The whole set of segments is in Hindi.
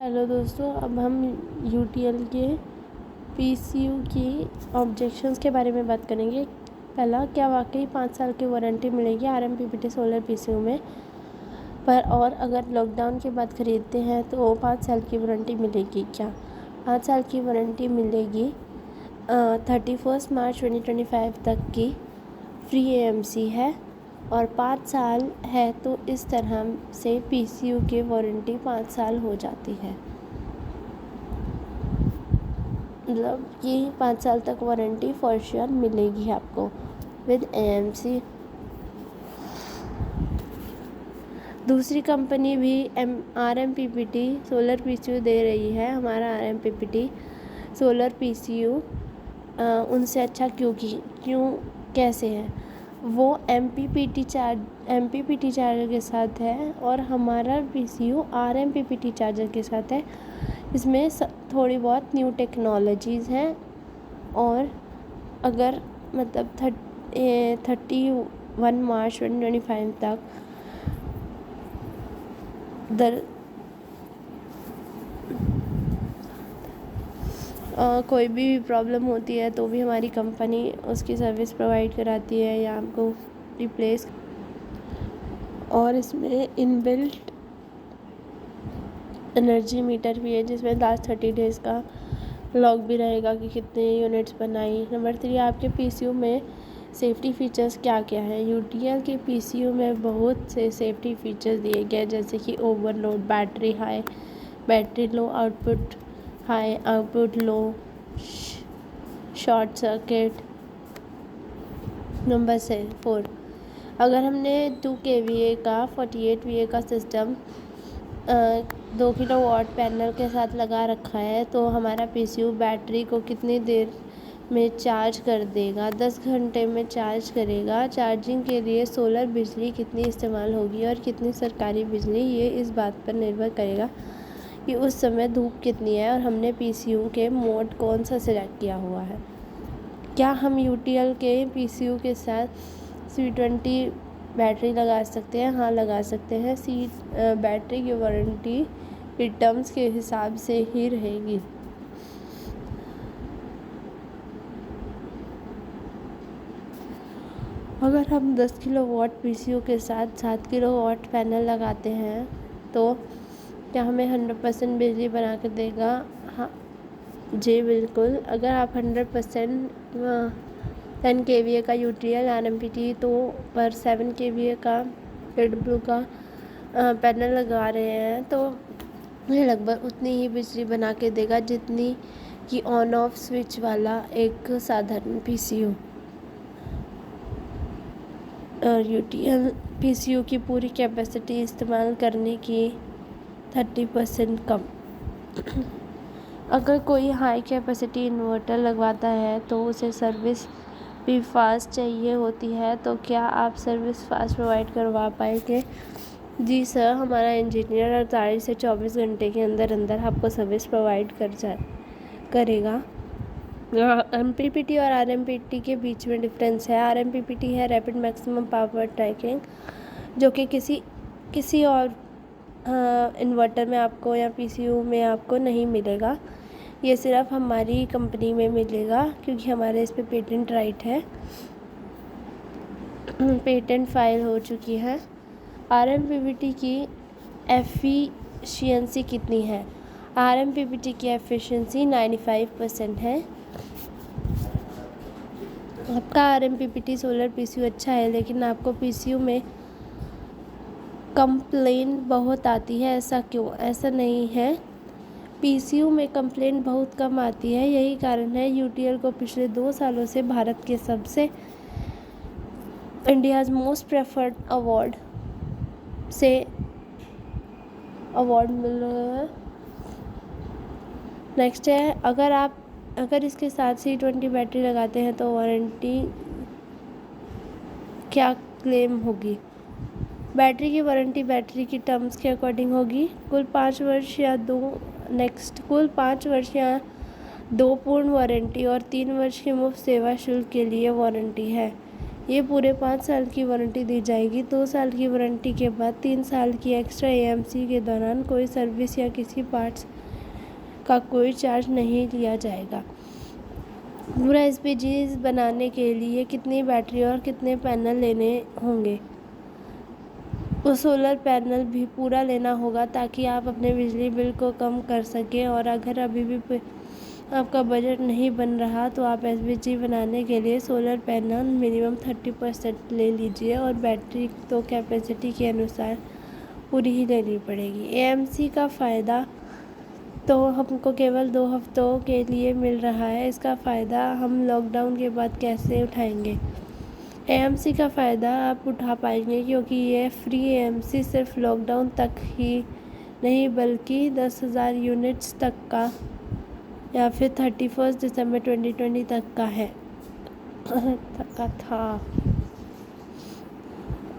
हेलो दोस्तों, अब हम यूटीएल के पीसीयू की ऑब्जेक्शंस के बारे में बात करेंगे। पहला, क्या वाकई 5 साल की वारंटी मिलेगी आरएमपीपीटी सोलर पीसीयू में पर, और अगर लॉकडाउन के बाद ख़रीदते हैं तो 5 साल की वारंटी मिलेगी क्या? 5 साल की वारंटी मिलेगी 31 मार्च 2025 तक की फ्री एएमसी है, और 5 साल है तो इस तरह से पीसीयू की वारंटी 5 साल हो जाती है। मतलब कि 5 साल तक वारंटी फॉर श्योर मिलेगी आपको विद एएमसी। दूसरी कंपनी भी आरएमपीपीटी सोलर पीसीयू दे रही है। हमारा आरएमपीपीटी सोलर पीसीयू उनसे अच्छा क्यों कैसे है? वो एमपीपीटी चार्जर के साथ है और हमारा पीसीयू आरएमपीपीटी चार्जर के साथ है। इसमें थोड़ी बहुत न्यू टेक्नोलॉजीज़ हैं, और अगर मतलब 31 मार्च 2025 तक कोई भी प्रॉब्लम होती है तो भी हमारी कंपनी उसकी सर्विस प्रोवाइड कराती है या आपको रिप्लेस। और इसमें इनबिल्ट एनर्जी मीटर भी है जिसमें लास्ट 30 डेज़ का लॉग भी रहेगा कि कितने यूनिट्स बनाई। नंबर 3, आपके पीसीयू में सेफ्टी फीचर्स क्या क्या है? यूटीएल के पीसीयू में बहुत से सेफ्टी फीचर्स दिए गए, जैसे कि overload, battery low, output high, output low, short circuit. Number 4, अगर हमने 2 kVA का 48 VA का सिस्टम 2 किलोवाट पैनल के साथ लगा रखा है तो हमारा पीसीयू बैटरी को कितनी देर में चार्ज कर देगा? 10 घंटे में चार्ज करेगा। चार्जिंग के लिए सोलर बिजली कितनी इस्तेमाल होगी और कितनी सरकारी बिजली, ये इस बात पर निर्भर करेगा कि उस समय धूप कितनी है और हमने पीसीयू के मोड कौन सा सिलेक्ट किया हुआ है। क्या हम यूटीएल के पीसीयू के साथ C20 बैटरी लगा सकते हैं? हाँ, लगा सकते हैं। बैटरी की वारंटी टर्म्स के हिसाब से ही रहेगी। अगर हम 10 किलोवाट पीसीयू के साथ 7 किलोवाट पैनल लगाते हैं तो क्या हमें 100% बिजली बना कर देगा? हाँ जी बिल्कुल। अगर आप 100% 10 kVA का यूटीएल आरएमपीटी तो पर 7 kVA का AW का पैनल लगा रहे हैं तो ये लगभग उतनी ही बिजली बना के देगा जितनी कि ऑन ऑफ स्विच वाला एक साधारण पीसीयू। और यूटीएल पीसीयू की पूरी कैपेसिटी इस्तेमाल करने की 30% कम। अगर कोई हाई कैपेसिटी इन्वर्टर लगवाता है तो उसे सर्विस भी फास्ट चाहिए होती है, तो क्या आप सर्विस फास्ट प्रोवाइड करवा पाएंगे? जी सर, हमारा इंजीनियर 48 से 24 घंटे के अंदर अंदर आपको सर्विस प्रोवाइड करेगा। एमपीपीटी और आरएमपीटी के बीच में डिफरेंस है। आरएमपीटी है रैपिड मैक्सिमम पावर ट्रैकिंग, जो कि किसी और इन्वर्टर में आपको या पीसीयू में आपको नहीं मिलेगा। ये सिर्फ हमारी कंपनी में मिलेगा क्योंकि हमारे इस पे पेटेंट राइट है, पेटेंट फाइल हो चुकी है। आरएमपीपीटी की एफिशिएंसी कितनी है? आरएमपीपीटी की एफिशिएंसी 95% है। आपका आरएमपीपीटी सोलर पीसीयू अच्छा है, लेकिन आपको पीसीयू में कंप्लेन बहुत आती है, ऐसा क्यों? ऐसा नहीं है, पीसीयू में कंप्लेन बहुत कम आती है। यही कारण है यूटीएल को पिछले 2 सालों से भारत के सबसे इंडियाज़ मोस्ट प्रेफर्ड अवार्ड मिल रहा है। नेक्स्ट है, अगर इसके साथ C20 बैटरी लगाते हैं तो वारंटी क्या क्लेम होगी? बैटरी की वारंटी बैटरी की टर्म्स के अकॉर्डिंग होगी। कुल 5 वर्ष या 2 पूर्ण वारंटी और 3 वर्ष के मुफ्त सेवा शुल्क के लिए वारंटी है। ये पूरे 5 साल की वारंटी दी जाएगी। 2 साल की वारंटी के बाद 3 साल की एक्स्ट्रा AMC के दौरान कोई सर्विस या किसी पार्ट्स का कोई चार्ज नहीं लिया जाएगा। पूरा SPGs बनाने के लिए कितनी बैटरी और कितने पैनल लेने होंगे? वो सोलर पैनल भी पूरा लेना होगा ताकि आप अपने बिजली बिल को कम कर सकें। और अगर अभी भी आपका बजट नहीं बन रहा तो आप SPG बनाने के लिए सोलर पैनल मिनिमम 30% ले लीजिए और बैटरी तो कैपेसिटी के अनुसार पूरी ही लेनी पड़ेगी। AMC का फ़ायदा तो हमको केवल 2 हफ्तों के लिए मिल रहा है। इसका फ़ायदा हम लॉकडाउन के बाद कैसे उठाएंगे? AMC का फ़ायदा आप उठा पाएंगे क्योंकि ये फ्री AMC सिर्फ लॉकडाउन तक ही नहीं बल्कि 10,000 यूनिट्स तक का या फिर 31 दिसंबर 2020 तक का है तक का था।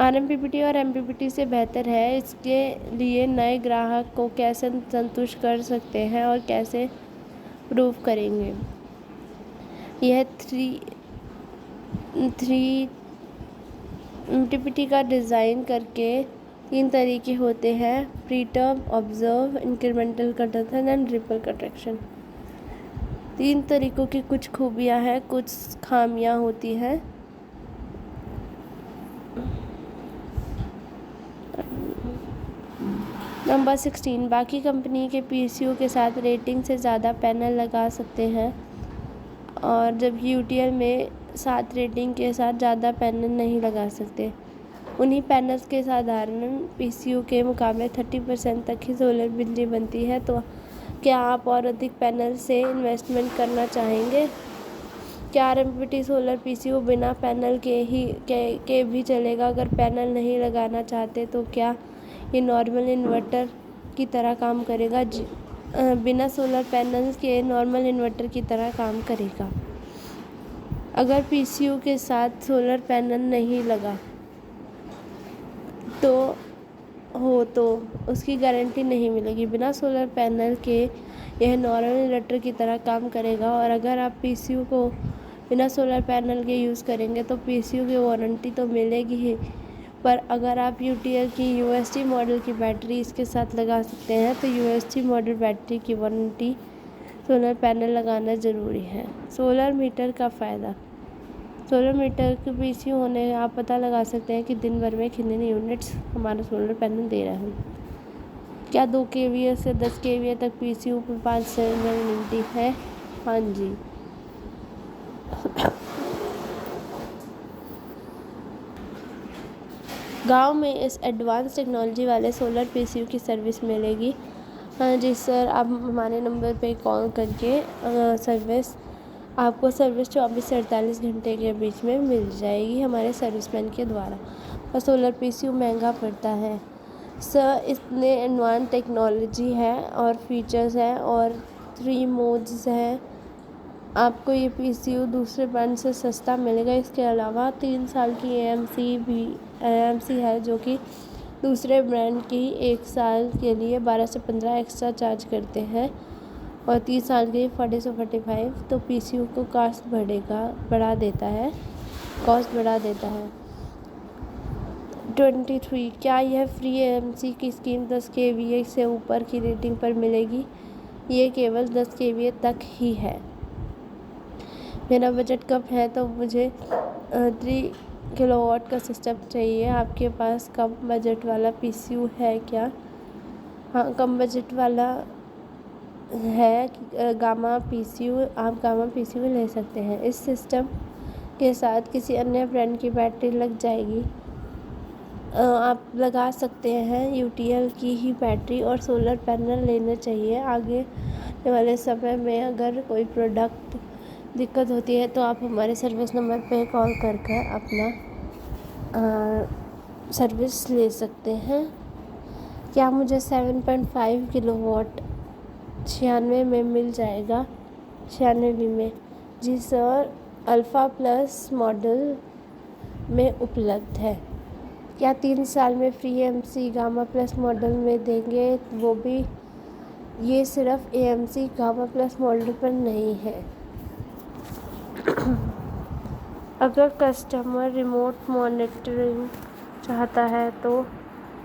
RMPPT और MPPT से बेहतर है। इसके लिए नए ग्राहक को कैसे संतुष्ट कर सकते हैं और कैसे प्रूव करेंगे? यह 3 MPPT का डिज़ाइन करके 3 तरीके होते हैं: preterm, observe, incremental conduction and ripple conduction. 3 तरीकों की कुछ खूबियाँ हैं, कुछ खामियाँ होती हैं। नंबर 16, बाकी कंपनी के PSU के साथ रेटिंग से ज़्यादा पैनल लगा सकते हैं और जबकि UTL में 7 रेटिंग के साथ ज़्यादा पैनल नहीं लगा सकते। उन्हीं पैनल्स के साधारण PSU के मुकाबले 30% तक ही सोलर बिजली बनती है। तो क्या आप और अधिक पैनल से इन्वेस्टमेंट करना चाहेंगे? क्या RMPPT सोलर PSU बिना पैनल के भी चलेगा? अगर पैनल नहीं लगाना चाहते तो क्या ये नॉर्मल इन्वर्टर की तरह काम करेगा? बिना सोलर पैनल के नॉर्मल इन्वर्टर की तरह काम करेगा। अगर PSU के साथ सोलर पैनल नहीं लगा तो उसकी गारंटी नहीं मिलेगी। बिना सोलर पैनल के यह नॉर्मल इन्वर्टर की तरह काम करेगा। और अगर आप PSU को बिना सोलर पैनल के यूज़ करेंगे तो PSU की वारंटी तो मिलेगी ही, पर अगर आप UTL की UST मॉडल की बैटरी इसके साथ लगा सकते हैं तो UST मॉडल बैटरी की वारंटी सोलर पैनल लगाना ज़रूरी है। सोलर मीटर का फ़ायदा। सोलर मीटर के PSU होने आप पता लगा सकते हैं कि दिन भर में कितने यूनिट्स हमारा सोलर पैनल दे रहा है। क्या 2 kVA से 10 kVA तक PSU पर 5 से मिलती है? हाँ जी। गांव में इस एडवांस टेक्नोलॉजी वाले सोलर PSU की सर्विस मिलेगी। हाँ जी सर, आप हमारे नंबर पे कॉल करके आपको सर्विस 24 से 48 घंटे के बीच में मिल जाएगी हमारे सर्विसमैन के द्वारा। और सोलर PSU महंगा पड़ता है सर, इतने एडवांस टेक्नोलॉजी है और फीचर्स हैं और 3 मोड्स हैं। आपको ये PSU दूसरे ब्रांड से सस्ता मिलेगा। इसके अलावा 3 साल की AMC है जो कि दूसरे ब्रांड की 1 साल के लिए 12 से 15 एक्स्ट्रा चार्ज करते हैं और 30 साल के लिए 40 से 45। तो PSU को कॉस्ट बढ़ा देता है। 23, क्या यह फ्री AMC की स्कीम 10 kVA से ऊपर की रेटिंग पर मिलेगी? ये केवल 10 kVA तक ही है। मेरा बजट कम है तो मुझे 3 किलोवाट का सिस्टम चाहिए। आपके पास कम बजट वाला PSU है क्या? हाँ, कम बजट वाला है गामा PSU। आप गामा PSU ले सकते हैं। इस सिस्टम के साथ किसी अन्य ब्रांड की बैटरी लग जाएगी? आप लगा सकते हैं। UTL की ही बैटरी और सोलर पैनल लेना चाहिए। आगे आने वाले समय में अगर कोई प्रोडक्ट दिक्कत होती है तो आप हमारे सर्विस नंबर पे कॉल करके अपना सर्विस ले सकते हैं। क्या मुझे 7.5 किलोवाट 96 में मिल जाएगा? 96 में? जी सर, अल्फ़ा प्लस मॉडल में उपलब्ध है। क्या 3 साल में free AMC gamma plus model में देंगे? वो भी ये सिर्फ AMC गामा प्लस मॉडल पर नहीं है। अगर कस्टमर रिमोट मॉनिटरिंग चाहता है तो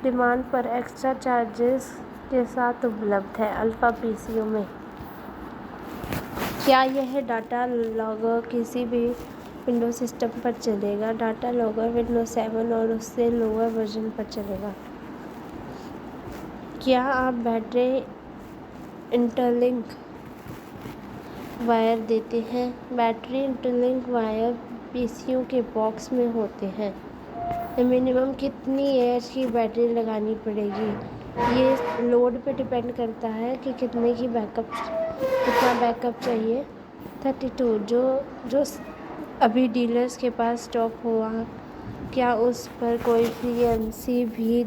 डिमांड पर एक्स्ट्रा चार्जेस के साथ उपलब्ध है। अल्फा पीसीयू में क्या यह डाटा लॉगर किसी भी विंडोज सिस्टम पर चलेगा? डाटा लॉगर विंडोज 7 और उससे लोअर वर्जन पर चलेगा। क्या आप बैटरी इंटरलिंक वायर देते हैं? बैटरी इंटरलिंक वायर पीसीयू के बॉक्स में होते हैं। मिनिमम कितनी एच की बैटरी लगानी पड़ेगी? ये लोड पे डिपेंड करता है कि कितना बैकअप चाहिए। 32 जो अभी डीलर्स के पास स्टॉक हुआ, क्या उस पर कोई फ्रीक्वेंसी भी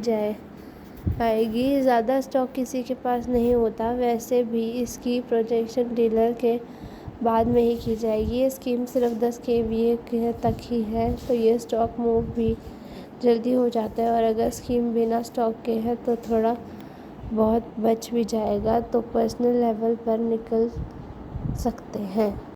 आएगी? ज़्यादा स्टॉक किसी के पास नहीं होता। वैसे भी इसकी प्रोजेक्शन डीलर के बाद में ही की जाएगी। ये स्कीम सिर्फ 10 kVA तक ही है, तो ये स्टॉक मूव भी जल्दी हो जाता है। और अगर स्कीम बिना स्टॉक के है तो थोड़ा बहुत बच भी जाएगा, तो पर्सनल लेवल पर निकल सकते हैं।